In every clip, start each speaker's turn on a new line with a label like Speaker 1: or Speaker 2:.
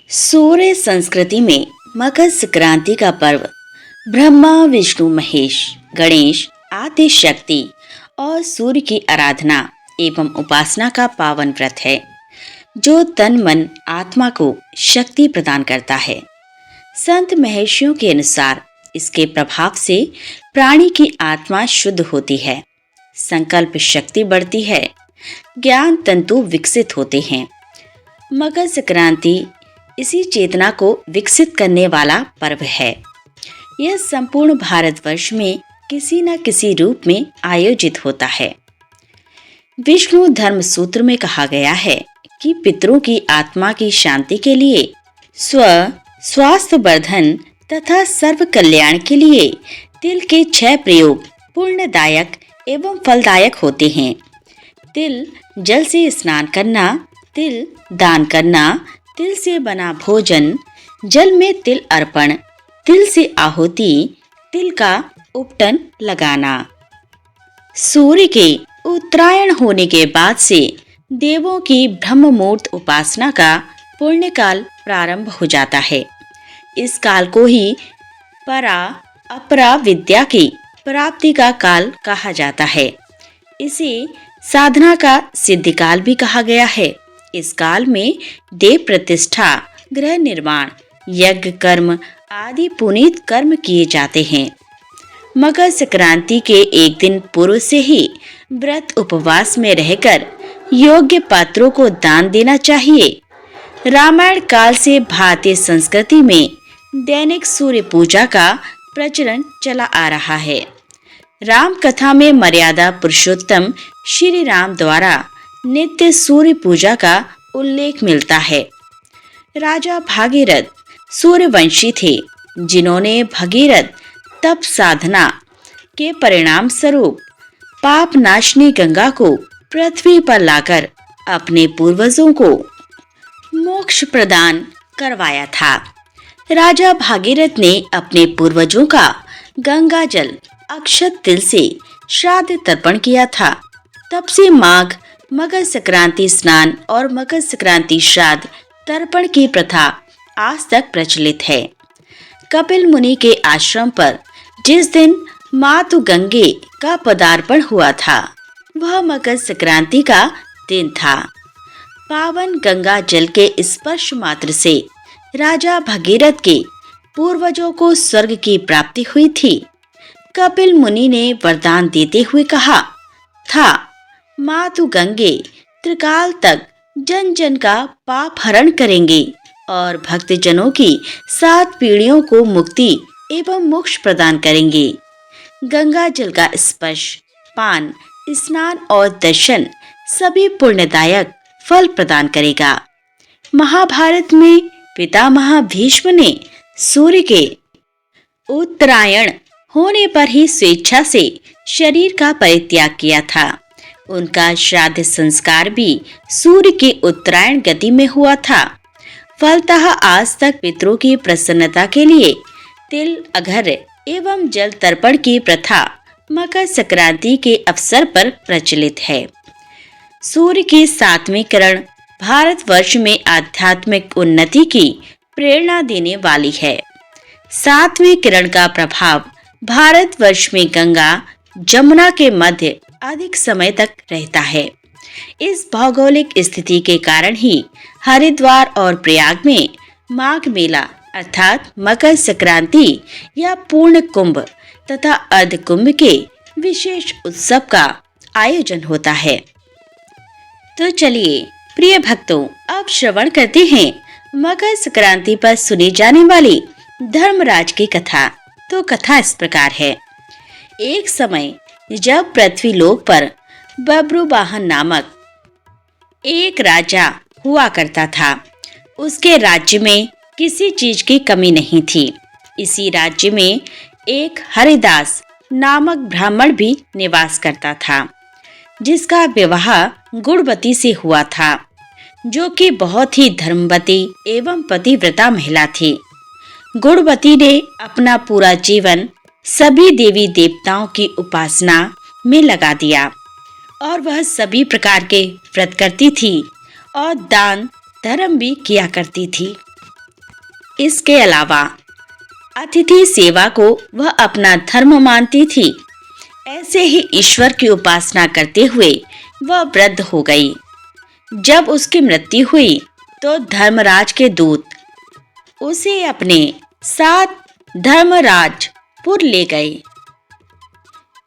Speaker 1: सूर्य संस्कृति में मकर संक्रांति का पर्व ब्रह्मा विष्णु महेश गणेश आदि शक्ति और सूर्य की आराधना एवं उपासना का पावन व्रत है जो तन मन आत्मा को शक्ति प्रदान करता है। संत महर्षियों के अनुसार इसके प्रभाव से प्राणी की आत्मा शुद्ध होती है, संकल्प शक्ति बढ़ती है, ज्ञान तंतु विकसित होते हैं। मकर संक्रांति इसी चेतना को विकसित करने वाला पर्व है। यह संपूर्ण भारतवर्ष में किसी न किसी रूप में आयोजित होता है। विष्णु धर्म सूत्र में कहा गया है कि पितरों की आत्मा की शांति के लिए स्वास्थ्य वर्धन तथा सर्व कल्याण के लिए तिल के 6 प्रयोग पुण्यदायक एवं फलदायक होते हैं। तिल जल से स्नान करना, तिल दान करना, तिल से बना भोजन, जल में तिल अर्पण, तिल से आहुति, तिल का उपटन लगाना। सूर्य के उत्तरायण होने के बाद से देवों की ब्रह्म मुहूर्त उपासना का पुण्य काल प्रारंभ हो जाता है। इस काल को ही परा अपरा विद्या की प्राप्ति का काल कहा जाता है। इसे साधना का सिद्धि काल भी कहा गया है। इस काल में देव प्रतिष्ठा, गृह निर्माण, यज्ञ कर्म आदि पुनीत कर्म किए जाते हैं। मकर संक्रांति के एक दिन पूर्व से ही व्रत उपवास में रहकर योग्य पात्रों को दान देना चाहिए। रामायण काल से भारतीय संस्कृति में दैनिक सूर्य पूजा का प्रचलन चला आ रहा है। राम कथा में मर्यादा पुरुषोत्तम श्री राम द्वारा नित्य सूर्य पूजा का उल्लेख मिलता है। राजा भागीरथ सूर्यवंशी थे, जिन्होंने भगीरथ तप साधना के परिणाम स्वरूप पाप नाशनी गंगा को पृथ्वी पर लाकर अपने पूर्वजों को मोक्ष प्रदान करवाया था। राजा भागीरथ ने अपने पूर्वजों का गंगा जल अक्षत तिल से श्राद्ध तर्पण किया था। तब से माघ, मकर संक्रांति स्नान और मकर संक्रांति श्राद्ध तर्पण की प्रथा आज तक प्रचलित है। कपिल मुनि के आश्रम पर जिस दिन मातु गंगे का पदार्पण हुआ था वह मकर संक्रांति का दिन था। पावन गंगा जल के स्पर्श मात्र से राजा भगीरथ के पूर्वजों को स्वर्ग की प्राप्ति हुई थी। कपिल मुनि ने वरदान देते हुए कहा था, मातु गंगे त्रिकाल तक जन जन का पाप हरण करेंगे और भक्त जनों की 7 पीढ़ियों को मुक्ति एवं मोक्ष प्रदान करेंगे। गंगा जल का स्पर्श, पान, स्नान और दर्शन सभी पुण्यदायक फल प्रदान करेगा। महाभारत में पितामह भीष्म ने सूर्य के उत्तरायण होने पर ही स्वेच्छा से शरीर का परित्याग किया था। उनका श्राद्ध संस्कार भी सूर्य के उत्तरायण गति में हुआ था। फलतः आज तक पितरों की प्रसन्नता के लिए तिल, अघर्य एवं जल तर्पण की प्रथा मकर संक्रांति के अवसर पर प्रचलित है। सूर्य की 7वीं किरण भारतवर्ष में आध्यात्मिक उन्नति की प्रेरणा देने वाली है। 7वीं किरण का प्रभाव भारतवर्ष में गंगा जमुना के मध्य अधिक समय तक रहता है। इस भौगोलिक स्थिति के कारण ही हरिद्वार और प्रयाग में माघ मेला अर्थात मकर संक्रांति या पूर्ण कुंभ तथा अर्ध कुंभ के विशेष उत्सव का आयोजन होता है। तो चलिए प्रिय भक्तों, अब श्रवण करते हैं मकर संक्रांति पर सुनी जाने वाली धर्मराज की कथा। तो कथा इस प्रकार है। एक समय जब पृथ्वी लोक पर बब्रुवाहन नामक एक राजा हुआ करता था, उसके राज्य में किसी चीज की कमी नहीं थी। इसी राज्य में एक हरिदास नामक ब्राह्मण भी निवास करता था, जिसका विवाह गुणवती से हुआ था, जो कि बहुत ही धर्मवती एवं पतिव्रता महिला थी। गुणवती ने अपना पूरा जीवन सभी देवी देवताओं की उपासना में लगा दिया और वह सभी प्रकार के व्रत करती थी और दान धर्म भी किया करती थी। इसके अलावा अतिथि सेवा को वह अपना धर्म मानती थी। ऐसे ही ईश्वर की उपासना करते हुए वह वृद्ध हो गई। जब उसकी मृत्यु हुई तो धर्मराज के दूत उसे अपने साथ धर्मराजपुर ले गए।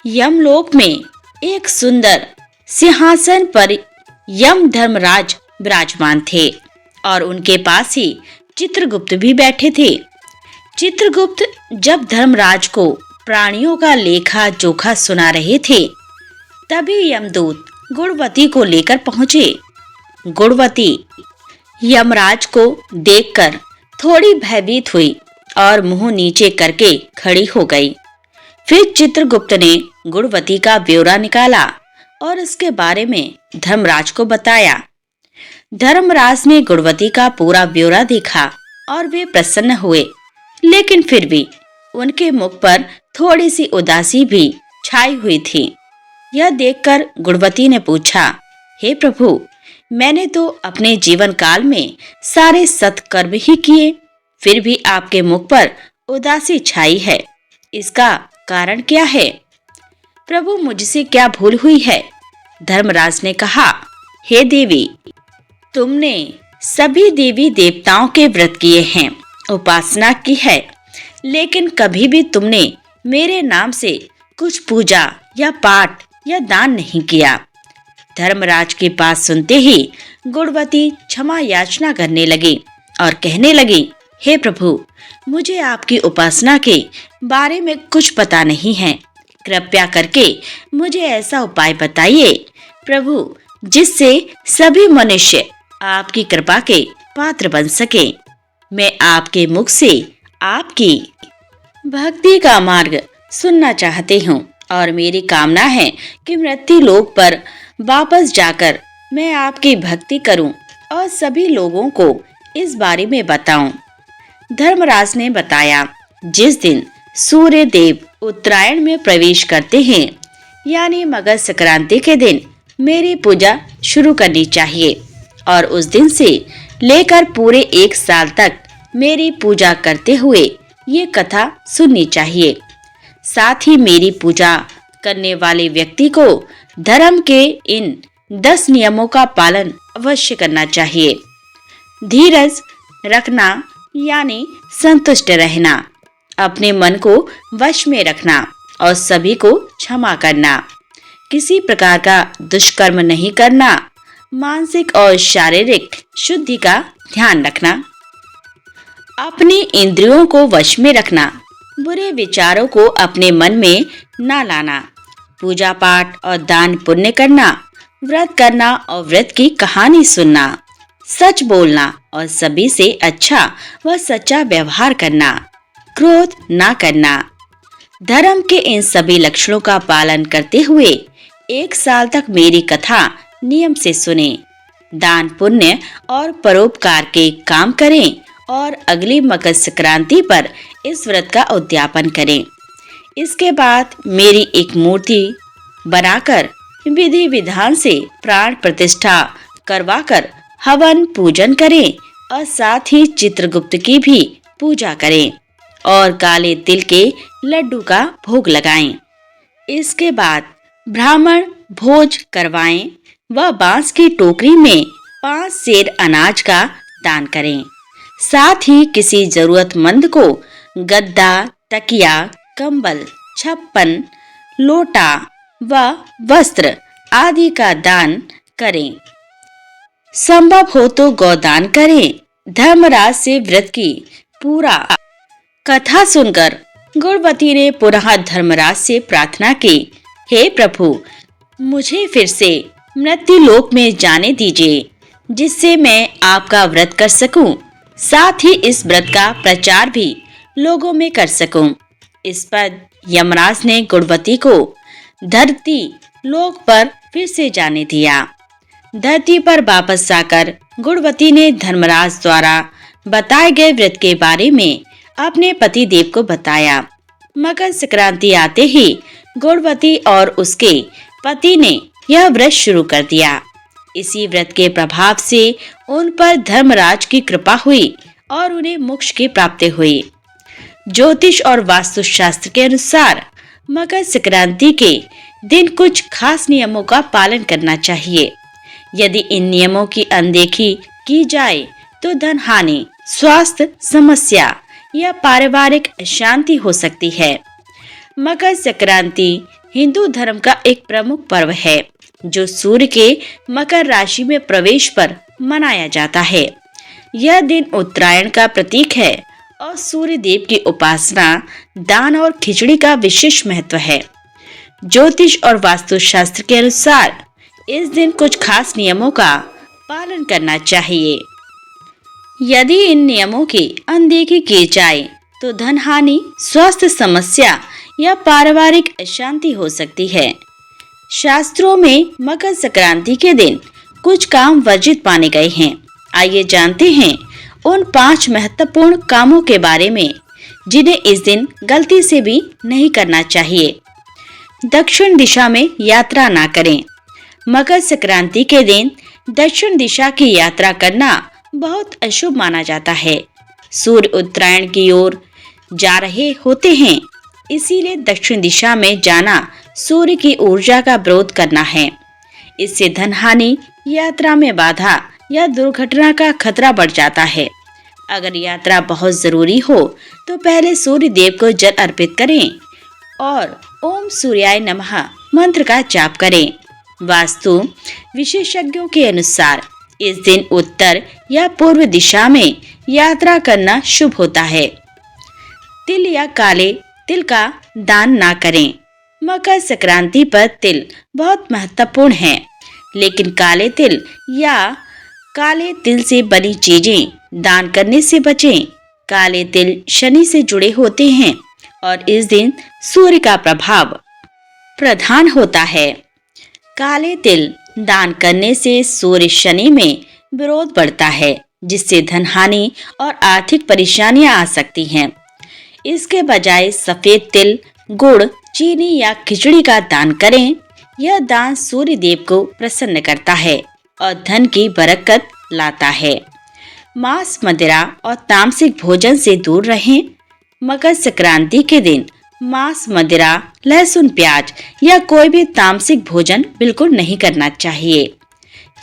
Speaker 1: यमलोक में एक सुंदर सिंहासन पर यम धर्मराज विराजमान थे और उनके पास ही चित्रगुप्त भी बैठे थे। चित्रगुप्त जब धर्मराज को प्राणियों का लेखा जोखा सुना रहे थे, तभी यमदूत गुणवती को लेकर पहुंचे। गुणवती यमराज को देखकर थोड़ी भयभीत हुई और मुंह नीचे करके खड़ी हो गई। फिर चित्रगुप्त ने गुणवती का ब्यौरा निकाला और इसके बारे में धर्मराज को बताया। धर्मराज ने गुणवती का पूरा ब्यौरा देखा और वे प्रसन्न हुए, लेकिन फिर भी उनके मुख पर थोड़ी सी उदासी भी छाई हुई थी। यह देखकर गुणवती ने पूछा, हे प्रभु, मैंने तो अपने जीवन काल में सारे सत्कर्म ही किए, फिर भी आपके मुख पर उदासी छाई है। इसका कारण क्या है? प्रभु, मुझसे क्या भूल हुई है? धर्मराज ने कहा, हे देवी, तुमने सभी देवी देवताओं के व्रत किए हैं, उपासना की है, लेकिन कभी भी तुमने मेरे नाम से कुछ पूजा या पाठ या दान नहीं किया। धर्मराज की बात सुनते ही गुणवती क्षमा याचना करने लगी और कहने लगी, हे प्रभु, मुझे आपकी उपासना के बारे में कुछ पता नहीं है। कृपया करके मुझे ऐसा उपाय बताइए प्रभु, जिससे सभी मनुष्य आपकी कृपा के पात्र बन सके। मैं आपके मुख से आपकी भक्ति का मार्ग सुनना चाहती हूँ और मेरी कामना है कि मृत्यु लोक पर वापस जाकर मैं आपकी भक्ति करूं और सभी लोगों को इस बारे में बताऊं। धर्मराज ने बताया, जिस दिन सूर्य देव उत्तरायण में प्रवेश करते हैं, यानी मकर संक्रांति के दिन मेरी पूजा शुरू करनी चाहिए और उस दिन से लेकर पूरे 1 साल तक मेरी पूजा करते हुए ये कथा सुननी चाहिए। साथ ही मेरी पूजा करने वाले व्यक्ति को धर्म के इन 10 नियमों का पालन अवश्य करना चाहिए। धीरज रखना यानी संतुष्ट रहना, अपने मन को वश में रखना और सभी को क्षमा करना, किसी प्रकार का दुष्कर्म नहीं करना, मानसिक और शारीरिक शुद्धि का ध्यान रखना, अपनी इंद्रियों को वश में रखना, बुरे विचारों को अपने मन में न लाना, पूजा पाठ और दान पुण्य करना, व्रत करना और व्रत की कहानी सुनना, सच बोलना और सभी से अच्छा व सच्चा व्यवहार करना, क्रोध ना करना। धर्म के इन सभी लक्षणों का पालन करते हुए 1 साल तक मेरी कथा नियम से सुने, दान पुण्य और परोपकार के काम करें और अगली मकर संक्रांति पर इस व्रत का उद्यापन करें। इसके बाद मेरी एक मूर्ति बनाकर विधि विधान से प्राण प्रतिष्ठा करवाकर हवन पूजन करें और साथ ही चित्रगुप्त की भी पूजा करें और काले तिल के लड्डू का भोग लगाएं। इसके बाद ब्राह्मण भोज करवाएं व बांस की टोकरी में 5 सेर अनाज का दान करें। साथ ही किसी जरूरतमंद को गद्दा, तकिया, कंबल, छप्पन, लोटा व वस्त्र आदि का दान करें। संभव हो तो गौदान करें। धर्मराज से व्रत की पूरा कथा सुनकर गुणवती ने पुनः धर्मराज से प्रार्थना की, हे प्रभु, मुझे फिर से मृत्यु लोक में जाने दीजिए, जिससे मैं आपका व्रत कर सकूं, साथ ही इस व्रत का प्रचार भी लोगों में कर सकूं। इस पर यमराज ने गुणवती को धरती लोक पर फिर से जाने दिया। धरती पर वापस जाकर गुणवती ने धर्मराज द्वारा बताए गए व्रत के बारे में अपने पति देव को बताया। मकर संक्रांति आते ही गुणवती और उसके पति ने यह व्रत शुरू कर दिया। इसी व्रत के प्रभाव से उन पर धर्मराज की कृपा हुई और उन्हें मोक्ष की प्राप्ति हुई। ज्योतिष और वास्तुशास्त्र के अनुसार मकर संक्रांति के दिन कुछ खास नियमों का पालन करना चाहिए। यदि इन नियमों की अनदेखी की जाए तो धन हानि, स्वास्थ्य समस्या या पारिवारिक अशांति हो सकती है। मकर संक्रांति हिंदू धर्म का एक प्रमुख पर्व है जो सूर्य के मकर राशि में प्रवेश पर मनाया जाता है। यह दिन उत्तरायण का प्रतीक है और सूर्य देव की उपासना, दान और खिचड़ी का विशेष महत्व है। ज्योतिष और वास्तुशास्त्र के अनुसार इस दिन कुछ खास नियमों का पालन करना चाहिए। यदि इन नियमों की अनदेखी की जाए तो धन हानि, स्वास्थ्य समस्या या पारिवारिक अशांति हो सकती है। शास्त्रों में मकर संक्रांति के दिन कुछ काम वर्जित माने गए हैं। आइए जानते हैं उन 5 महत्वपूर्ण कामों के बारे में जिन्हें इस दिन गलती से भी नहीं करना चाहिए। दक्षिण दिशा में यात्रा ना करें। मकर संक्रांति के दिन दक्षिण दिशा की यात्रा करना बहुत अशुभ माना जाता है। सूर्य उत्तरायण की ओर जा रहे होते हैं, इसीलिए दक्षिण दिशा में जाना सूर्य की ऊर्जा का विरोध करना है। इससे धन हानि, यात्रा में बाधा या दुर्घटना का खतरा बढ़ जाता है। अगर यात्रा बहुत जरूरी हो तो पहले सूर्य देव को जल अर्पित करें और ओम सूर्याय नमः मंत्र का जाप करें। वास्तु विशेषज्ञों के अनुसार इस दिन उत्तर या पूर्व दिशा में यात्रा करना शुभ होता है। तिल या काले तिल का दान ना करें। मकर संक्रांति पर तिल बहुत महत्वपूर्ण है, लेकिन काले तिल या काले तिल से बनी चीजें दान करने से बचें। काले तिल शनि से जुड़े होते हैं और इस दिन सूर्य का प्रभाव प्रधान होता है। काले तिल दान करने से सूर्य शनि में विरोध बढ़ता है, जिससे धन हानि और आर्थिक परेशानियां आ सकती हैं। इसके बजाय सफेद तिल, गुड़, चीनी या खिचड़ी का दान करें। यह दान सूर्य देव को प्रसन्न करता है और धन की बरकत लाता है। मांस, मदिरा और तामसिक भोजन से दूर रहें। मकर संक्रांति के दिन मांस, मदिरा, लहसुन, प्याज या कोई भी तामसिक भोजन बिल्कुल नहीं करना चाहिए।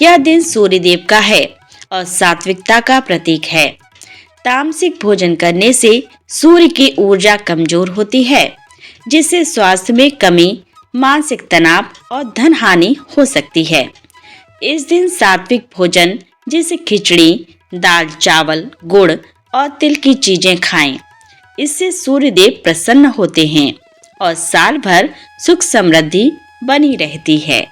Speaker 1: यह दिन सूर्य देव का है और सात्विकता का प्रतीक है। तामसिक भोजन करने से सूर्य की ऊर्जा कमजोर होती है, जिससे स्वास्थ्य में कमी, मानसिक तनाव और धन हानि हो सकती है। इस दिन सात्विक भोजन जैसे खिचड़ी, दाल, चावल, गुड़ और तिल की चीजें खाएं। इससे सूर्य देव प्रसन्न होते हैं और साल भर सुख समृद्धि बनी रहती है।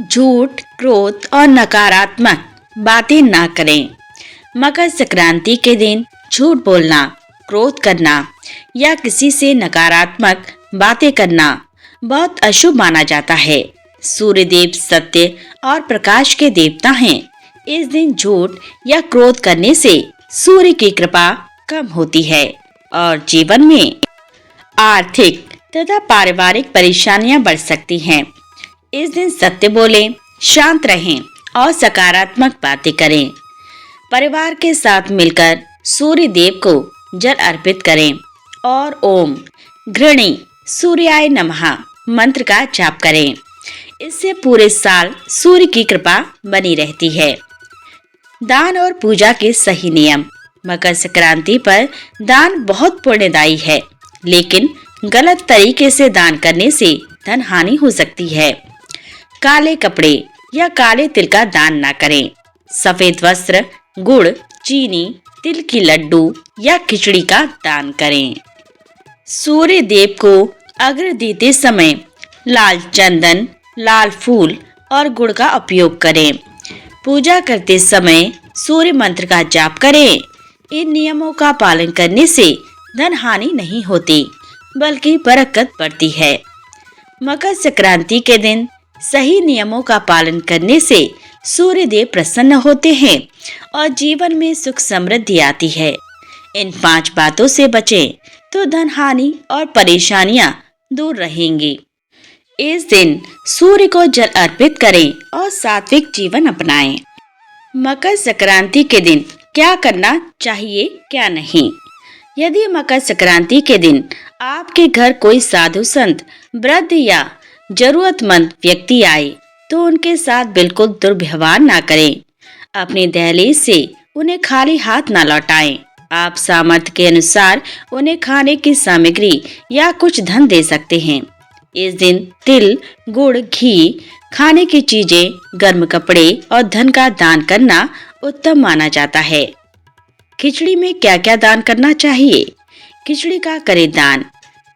Speaker 1: झूठ, क्रोध और नकारात्मक बातें ना करें। मकर संक्रांति के दिन झूठ बोलना, क्रोध करना या किसी से नकारात्मक बातें करना बहुत अशुभ माना जाता है। सूर्य देव सत्य और प्रकाश के देवता हैं। इस दिन झूठ या क्रोध करने से सूर्य की कृपा कम होती है और जीवन में आर्थिक तथा पारिवारिक परेशानियां बढ़ सकती हैं। इस दिन सत्य बोलें, शांत रहें और सकारात्मक बातें करें। परिवार के साथ मिलकर सूर्य देव को जल अर्पित करें और ओम घृणी सूर्याय नमः मंत्र का जाप करें। इससे पूरे साल सूर्य की कृपा बनी रहती है। दान और पूजा के सही नियम। मकर संक्रांति पर दान बहुत पुण्यदायी है, लेकिन गलत तरीके से दान करने से धन हानि हो सकती है। काले कपड़े या काले तिल का दान ना करें। सफेद वस्त्र, गुड़, चीनी, तिल की लड्डू या खिचड़ी का दान करें। सूर्य देव को अर्घ्य देते समय लाल चंदन, लाल फूल और गुड़ का उपयोग करें। पूजा करते समय सूर्य मंत्र का जाप करें। इन नियमों का पालन करने से धन हानि नहीं होती, बल्कि बरकत बढ़ती है। मकर संक्रांति के दिन सही नियमों का पालन करने से सूर्य देव प्रसन्न होते हैं और जीवन में सुख समृद्धि आती है। इन 5 बातों से बचें तो धन हानि और परेशानियां दूर रहेंगी। इस दिन सूर्य को जल अर्पित करें और सात्विक जीवन अपनाएं। मकर संक्रांति के दिन क्या करना चाहिए क्या नहीं। यदि मकर संक्रांति के दिन आपके घर कोई साधु संत, वृद्ध या जरूरतमंद व्यक्ति आए तो उनके साथ बिल्कुल दुर्व्यवहार ना करें। अपनी दहलीज से उन्हें खाली हाथ ना लौटाएं। आप सामर्थ्य के अनुसार उन्हें खाने की सामग्री या कुछ धन दे सकते हैं। इस दिन तिल, गुड़, घी, खाने की चीजें, गर्म कपड़े और धन का दान करना उत्तम माना जाता है। खिचड़ी में क्या क्या दान करना चाहिए? खिचड़ी का करें दान।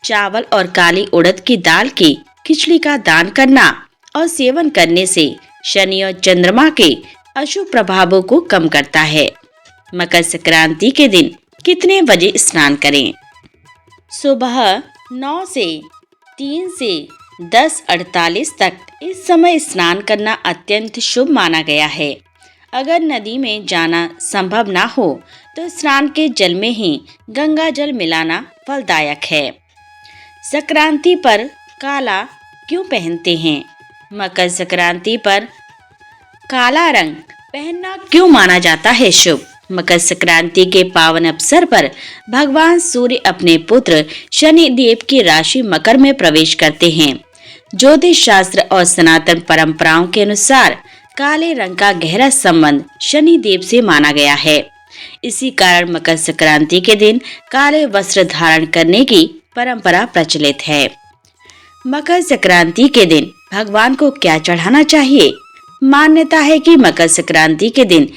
Speaker 1: चावल और काली उड़द की दाल की खिचड़ी का दान करना और सेवन करने से शनि और चंद्रमा के अशुभ प्रभावों को कम करता है। मकर संक्रांति के दिन कितने बजे स्नान करें? सुबह 9 से 3 से 10:48 तक इस समय स्नान करना अत्यंत शुभ माना गया है। अगर नदी में जाना संभव ना हो तो स्नान के जल में ही गंगा जल मिलाना फलदायक है। संक्रांति पर काला क्यों पहनते हैं? मकर संक्रांति पर काला रंग पहनना क्यों माना जाता है शुभ? मकर संक्रांति के पावन अवसर पर भगवान सूर्य अपने पुत्र शनि देव की राशि मकर में प्रवेश करते हैं। ज्योतिष शास्त्र और सनातन परंपराओं के अनुसार काले रंग का गहरा संबंध शनि देव से माना गया है। इसी कारण मकर संक्रांति के दिन काले वस्त्र धारण करने की परंपरा प्रचलित है। मकर संक्रांति के दिन भगवान को क्या चढ़ाना चाहिए? मान्यता है कि मकर संक्रांति के दिन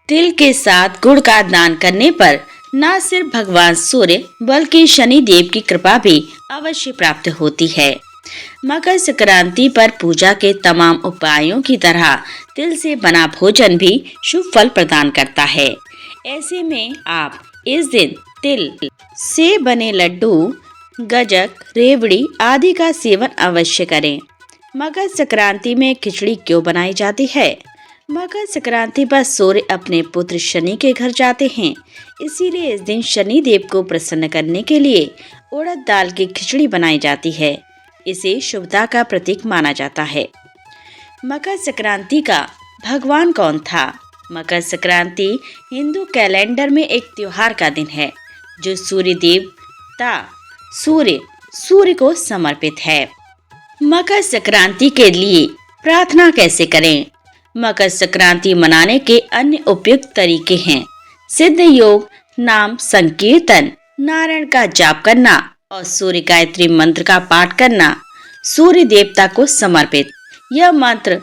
Speaker 1: तिल के साथ गुड़ का दान करने पर न सिर्फ भगवान सूर्य बल्कि शनि देव की कृपा भी अवश्य प्राप्त होती है। मकर संक्रांति पर पूजा के तमाम उपायों की तरह तिल से बना भोजन भी शुभ फल प्रदान करता है। ऐसे में आप इस दिन तिल से बने लड्डू, गजक, रेवड़ी आदि का सेवन अवश्य करें। मकर संक्रांति में खिचड़ी क्यों बनाई जाती है? मकर संक्रांति पर सूर्य अपने पुत्र शनि के घर जाते हैं, इसीलिए इस दिन शनि देव को प्रसन्न करने के लिए उड़द दाल की खिचड़ी बनाई जाती है। इसे शुभता का प्रतीक माना जाता है। मकर संक्रांति का भगवान कौन था? मकर संक्रांति हिंदू कैलेंडर में एक त्योहार का दिन है जो सूर्य देवता सूर्य को समर्पित है। मकर संक्रांति के लिए प्रार्थना कैसे करें? मकर संक्रांति मनाने के अन्य उपयुक्त तरीके हैं सिद्ध योग, नाम संकीर्तन, नारायण का जाप करना और सूर्य गायत्री मंत्र का पाठ करना। सूर्य देवता को समर्पित यह मंत्र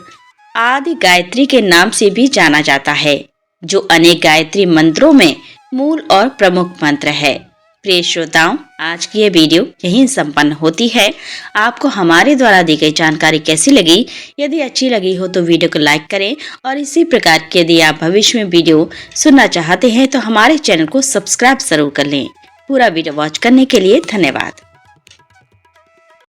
Speaker 1: आदि गायत्री के नाम से भी जाना जाता है, जो अनेक गायत्री मंत्रों में मूल और प्रमुख मंत्र है। प्रिय श्रोताओं, आज की ये वीडियो यहीं संपन्न होती है। आपको हमारे द्वारा दी गई जानकारी कैसी लगी? यदि अच्छी लगी हो तो वीडियो को लाइक करें और इसी प्रकार की यदि आप भविष्य में वीडियो सुनना चाहते हैं तो हमारे चैनल को सब्सक्राइब जरूर कर लें। पूरा वीडियो वॉच करने के लिए धन्यवाद।